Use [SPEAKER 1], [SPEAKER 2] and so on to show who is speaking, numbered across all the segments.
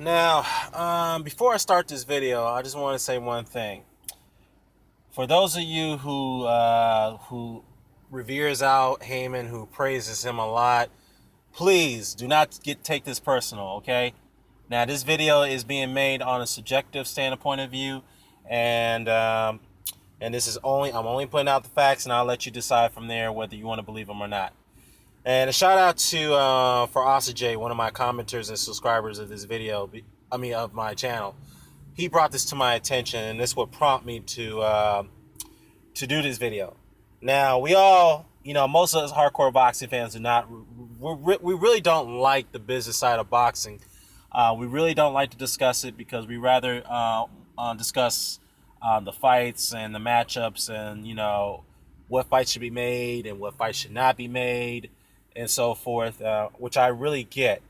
[SPEAKER 1] Now, before I start this video, I just want to say one thing. For those of you who reveres out Heyman, who praises him a lot, please do not take this personal. Okay. Now, this video is being made on a subjective standpoint of view, and this is I'm only putting out the facts, and I'll let you decide from there whether you want to believe them or not. And a shout out to for Asa J, one of my commenters and subscribers of this video. Of my channel. He brought this to my attention, and this would prompt me to do this video. Now, we all, most of us hardcore boxing fans do not. We really don't like the business side of boxing. We really don't like to discuss it because we rather discuss the fights and the matchups and what fights should be made and what fights should not be made and so forth, which I really get.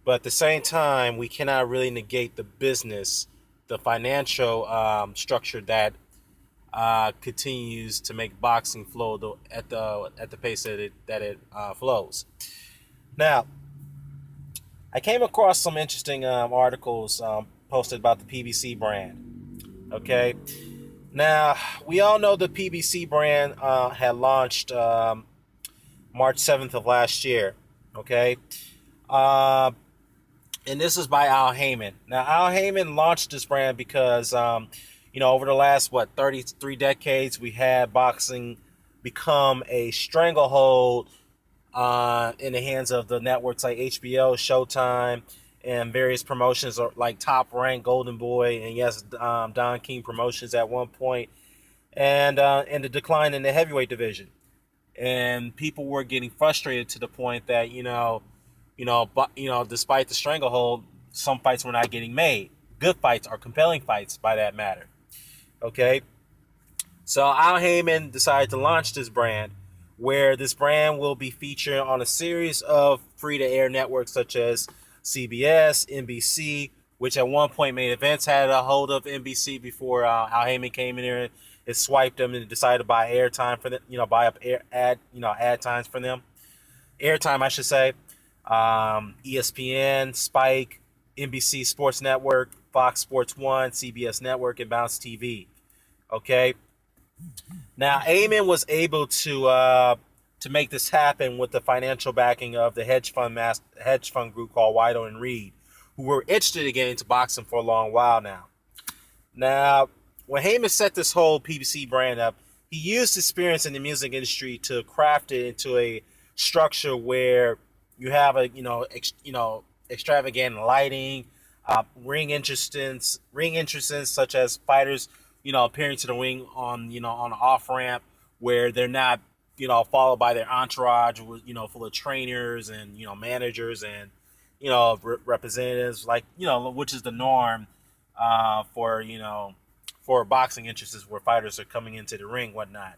[SPEAKER 1] But at the same time, we cannot really negate the business, the financial structure that continues to make boxing flow at the pace that it flows. Now, I came across some interesting articles posted about the PBC brand. Okay, now we all know the PBC brand had launched March 7th of last year. Okay. And this is by Al Heyman. Now, Al Heyman launched this brand because, over the last, 33 decades, we had boxing become a stranglehold in the hands of the networks like HBO, Showtime, and various promotions like Top Rank, Golden Boy, and yes, Don King Promotions at one point, and the decline in the heavyweight division. And people were getting frustrated to the point that, despite the stranglehold, some fights were not getting made. Good fights or compelling fights, by that matter. Okay, so Al Heyman decided to launch this brand, where this brand will be featured on a series of free-to-air networks such as CBS, NBC, which at one point Main Events had a hold of NBC before Al Heyman came in here and swiped them and decided to buy airtime for them, buy up ad times for them, airtime, I should say. ESPN, Spike, NBC Sports Network, Fox Sports 1, CBS Network, and Bounce TV. Okay. Now, Heyman was able to make this happen with the financial backing of the hedge fund group called Wido and Reed, who were interested in getting into boxing for a long while now. Now, when Heyman set this whole PBC brand up, he used experience in the music industry to craft it into a structure where you have extravagant lighting, ring entrances such as fighters, appearing to the ring on an off ramp where they're not, followed by their entourage, full of trainers and managers and representatives, like which is the norm for boxing entrances where fighters are coming into the ring, whatnot.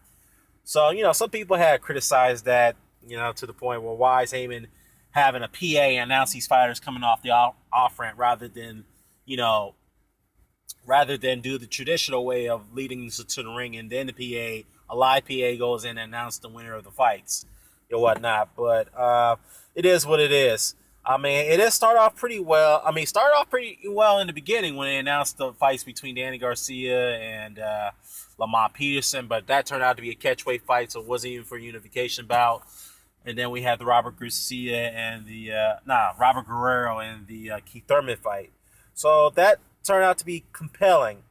[SPEAKER 1] So some people had criticized that, to the point where why is Heyman having a PA announce these fighters coming off the off ramp rather than do the traditional way of leading to the ring and then a live PA goes in and announces the winner of the fights and whatnot. But it is what it is. I mean, it did start off pretty well. Started off pretty well in the beginning when they announced the fights between Danny Garcia and Lamont Peterson, but that turned out to be a catchweight fight, so it wasn't even for a unification bout. And then we had the Robert Garcia and Robert Guerrero and the Keith Thurman fight. So that turned out to be compelling.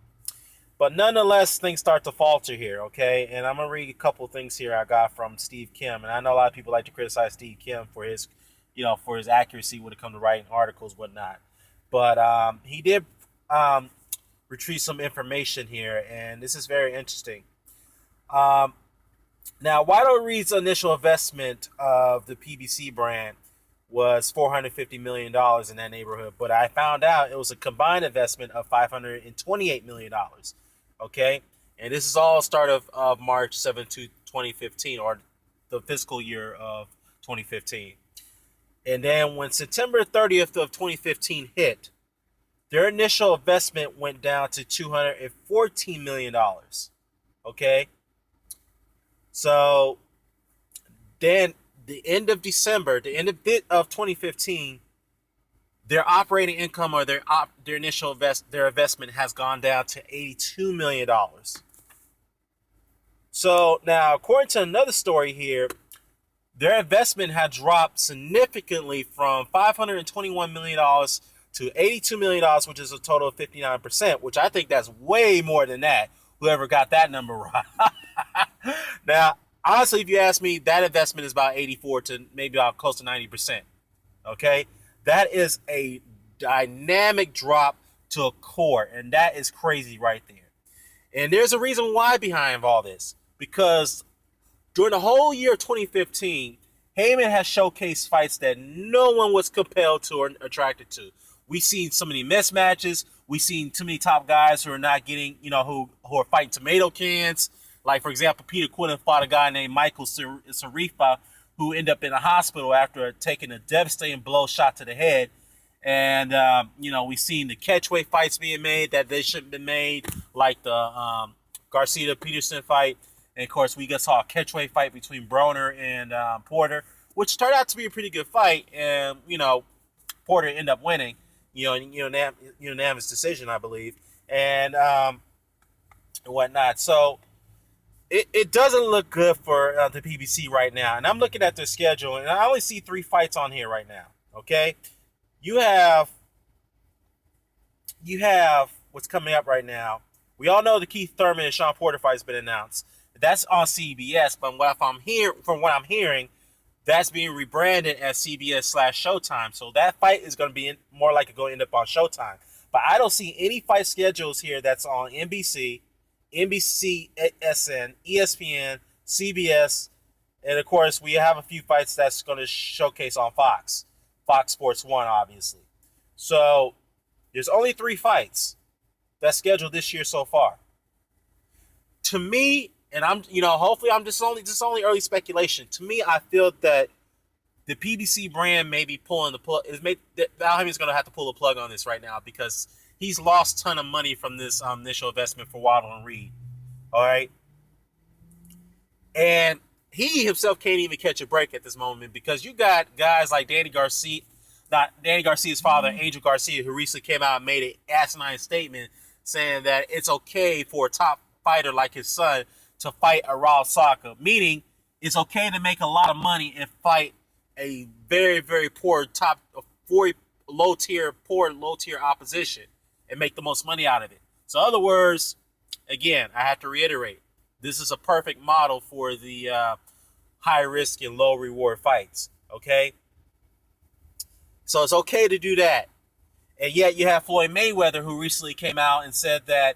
[SPEAKER 1] But nonetheless, things start to falter here, okay? And I'm going to read a couple of things here I got from Steve Kim. And I know a lot of people like to criticize Steve Kim for his accuracy when it comes to writing articles, whatnot. But he did retrieve some information here, and this is very interesting. Now, Wido Reed's initial investment of the PBC brand was $450 million in that neighborhood, but I found out it was a combined investment of $528 million. Okay, and this is all start of March 7th, 2015, or the fiscal year of 2015. And then when September 30th of 2015 hit, their initial investment went down to $214 million. Okay, so then the end of 2015, their operating income or their initial investment has gone down to $82 million. So now, according to another story here, their investment had dropped significantly from $521 million to $82 million, which is a total of 59%, which I think that's way more than that. Whoever got that number right. Now, honestly, if you ask me, that investment is about 84 to maybe about close to 90%. Okay? That is a dynamic drop to a core, and that is crazy right there. And there's a reason why behind all this. Because during the whole year of 2015, Heyman has showcased fights that no one was compelled to or attracted to. We've seen so many mismatches. We've seen too many top guys who are not getting, who are fighting tomato cans. Like, for example, Peter Quinn fought a guy named Michael Sarifa, who ended up in a hospital after taking a devastating blow shot to the head. And, we've seen the catchweight fights being made that they shouldn't have been made, like the Garcia-Peterson fight. And, of course, we just saw a catchweight fight between Broner and Porter, which turned out to be a pretty good fight. And, Porter ended up winning. Unanimous decision, I believe, and whatnot. So it doesn't look good for the PBC right now. And I'm looking at their schedule, and I only see 3 fights on here right now. Okay, you have what's coming up right now. We all know the Keith Thurman and Sean Porter fight has been announced. That's on CBS, but from what I'm hearing, that's being rebranded as CBS/Showtime. So that fight is going to be more likely going to end up on Showtime. But I don't see any fight schedules here that's on NBC, NBCSN, ESPN, CBS, and of course we have a few fights that's going to showcase on Fox Sports 1, obviously. So there's only 3 fights that's scheduled this year so far. To me, and I'm, hopefully I'm just only early speculation. To me, I feel that the PBC brand may be pulling the plug. Val Heyman's going to have to pull the plug on this right now because he's lost a ton of money from this initial investment for Waddle and Reed. All right, and he himself can't even catch a break at this moment because you got guys like Danny Garcia's father, Angel Garcia, who recently came out and made an asinine statement saying that it's okay for a top fighter like his son to fight a raw soccer, meaning it's okay to make a lot of money and fight a very, very poor low tier opposition and make the most money out of it. So in other words, again, I have to reiterate, this is a perfect model for the high risk and low reward fights. Okay, so it's okay to do that, and yet you have Floyd Mayweather, who recently came out and said that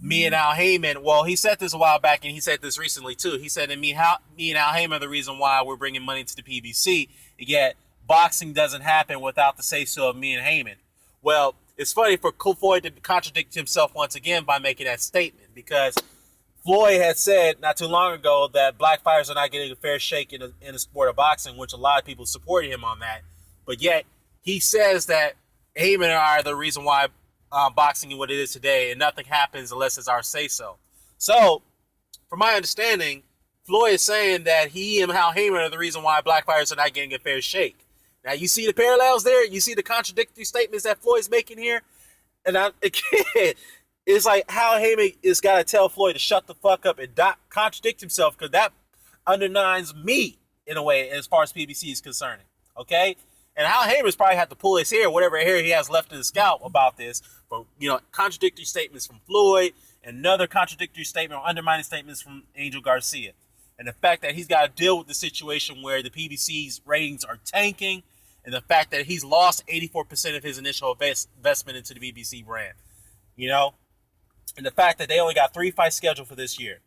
[SPEAKER 1] me and Al Heyman, well, he said this a while back, and he said this recently too. He said that me and Al Heyman are the reason why we're bringing money to the PBC, yet boxing doesn't happen without the say-so of me and Heyman. Well, it's funny for Floyd to contradict himself once again by making that statement, because Floyd had said not too long ago that black fighters are not getting a fair shake in the sport of boxing, which a lot of people supported him on that. But yet he says that Heyman are the reason why boxing is what it is today, and nothing happens unless it's our say-so. So, from my understanding, Floyd is saying that he and Al Heyman are the reason why black fighters are not getting a fair shake. Now, you see the parallels there? You see the contradictory statements that Floyd's making here? And it's like Al Heyman has got to tell Floyd to shut the fuck up and not contradict himself, because that undermines me, in a way, as far as PBC is concerned. Okay? And Al Heyman's probably had to pull his hair, whatever hair he has left in his scalp, about this. But, contradictory statements from Floyd, and another contradictory statement or undermining statements from Angel Garcia. And the fact that he's got to deal with the situation where the PBC's ratings are tanking, and the fact that he's lost 84% of his initial investment into the PBC brand. And the fact that they only got 3 fights scheduled for this year.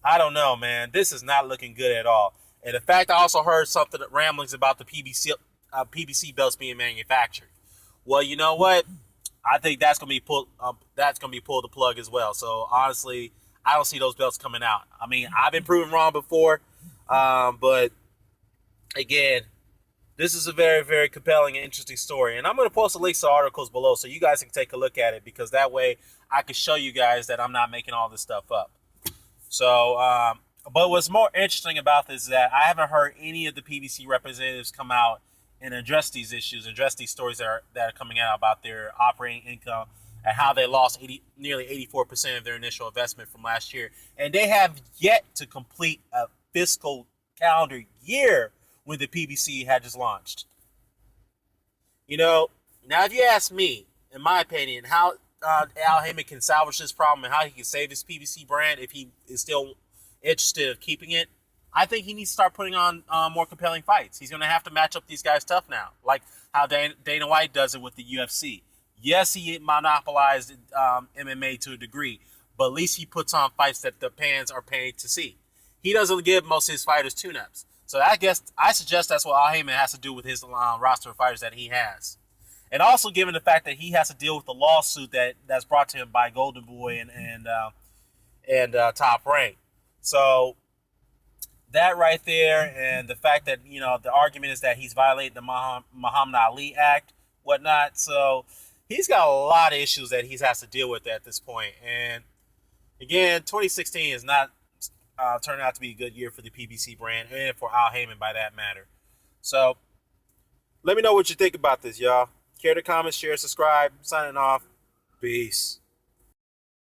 [SPEAKER 1] I don't know, man. This is not looking good at all. And in fact, I also heard something, ramblings about the PBC belts being manufactured. Well, you know what? I think that's gonna be pulled. That's gonna be pulled the plug as well. So honestly, I don't see those belts coming out. I mean, I've been proven wrong before, but again, this is a very, very compelling and interesting story. And I'm gonna post a link to articles below so you guys can take a look at it, because that way I can show you guys that I'm not making all this stuff up. So. But what's more interesting about this is that I haven't heard any of the PBC representatives come out and address these issues, address these stories that are coming out about their operating income and how they lost nearly 84% of their initial investment from last year. And they have yet to complete a fiscal calendar year when the PBC had just launched. You know, now if you ask me, in my opinion, how Al Heyman can salvage this problem and how he can save his PBC brand if he is still interested in keeping it, I think he needs to start putting on more compelling fights. He's going to have to match up these guys tough now, like how Dana White does it with the UFC. Yes, he monopolized MMA to a degree, but at least he puts on fights that the fans are paying to see. He doesn't give most of his fighters tune-ups. So I suggest that's what Al Heyman has to do with his roster of fighters that he has. And also given the fact that he has to deal with the lawsuit that's brought to him by Golden Boy and Top Rank. So that right there, and the fact that, you know, the argument is that he's violated the Muhammad Ali Act, whatnot. So he's got a lot of issues that he has to deal with at this point. And again, 2016 is not turning out to be a good year for the PBC brand and for Al Heyman by that matter. So let me know what you think about this, y'all. Care to comment, share, subscribe. Signing off. Peace.